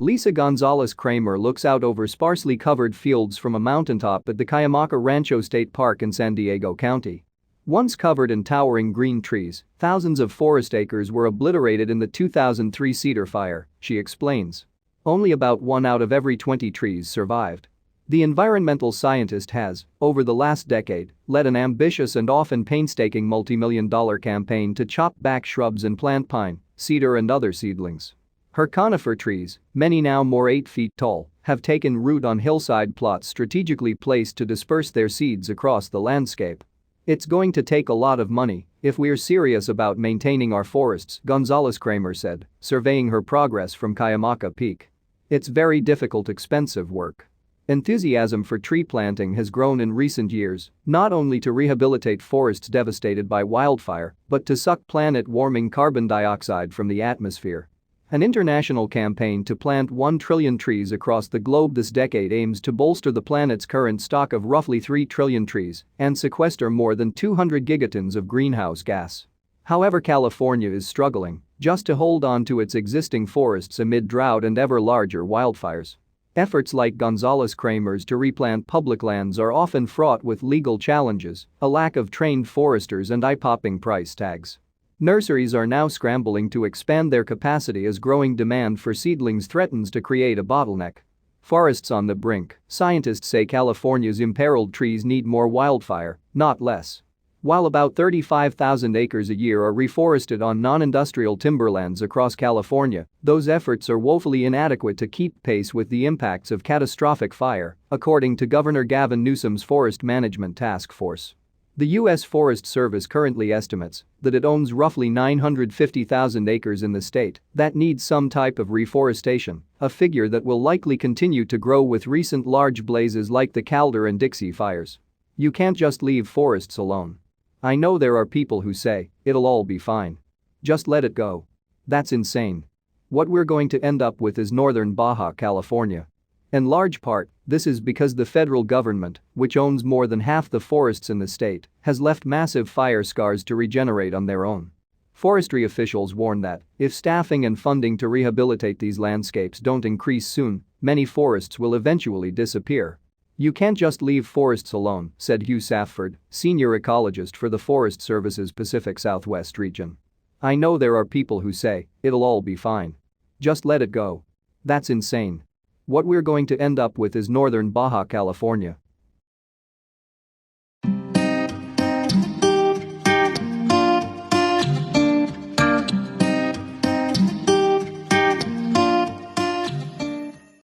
Lisa Gonzales-Kramer looks out over sparsely covered fields from a mountaintop at the Cuyamaca Rancho State Park in San Diego County. Once covered in towering green trees, thousands of forest acres were obliterated in the 2003 Cedar fire, she explains. Only about 1 out of every 20 trees survived. The environmental scientist has, over the last decade, led an ambitious and often painstaking multimillion-dollar campaign to chop back shrubs and plant pine, cedar and other seedlings. Her conifer trees, many now more 8 feet tall, have taken root on hillside plots strategically placed to disperse their seeds across the landscape. It's going to take a lot of money if we're serious about maintaining our forests, Gonzales-Kramer said, surveying her progress from Cuyamaca Peak. It's very difficult, expensive work. Enthusiasm for tree planting has grown in recent years, not only to rehabilitate forests devastated by wildfire, but to suck planet-warming carbon dioxide from the atmosphere. An international campaign to plant 1 trillion trees across the globe this decade aims to bolster the planet's current stock of roughly 3 trillion trees and sequester more than 200 gigatons of greenhouse gas. However, California is struggling just to hold on to its existing forests amid drought and ever larger wildfires. Efforts like Gonzales-Kramer's to replant public lands are often fraught with legal challenges, a lack of trained foresters and eye-popping price tags. Nurseries are now scrambling to expand their capacity as growing demand for seedlings threatens to create a bottleneck. Forests on the brink, scientists say California's imperiled trees need more wildfire, not less. While about 35,000 acres a year are reforested on non-industrial timberlands across California, those efforts are woefully inadequate to keep pace with the impacts of catastrophic fire, according to Governor Gavin Newsom's Forest Management Task Force. The U.S. Forest Service currently estimates that it owns roughly 950,000 acres in the state that needs some type of reforestation, a figure that will likely continue to grow with recent large blazes like the Caldor and Dixie fires. You can't just leave forests alone. I know there are people who say, it'll all be fine. Just let it go. That's insane. What we're going to end up with is northern Baja California. In large part, this is because the federal government, which owns more than half the forests in the state, has left massive fire scars to regenerate on their own. Forestry officials warn that, if staffing and funding to rehabilitate these landscapes don't increase soon, many forests will eventually disappear. You can't just leave forests alone, said Hugh Safford, senior ecologist for the Forest Service's Pacific Southwest region. I know there are people who say, it'll all be fine. Just let it go. That's insane. What we're going to end up with is northern Baja California.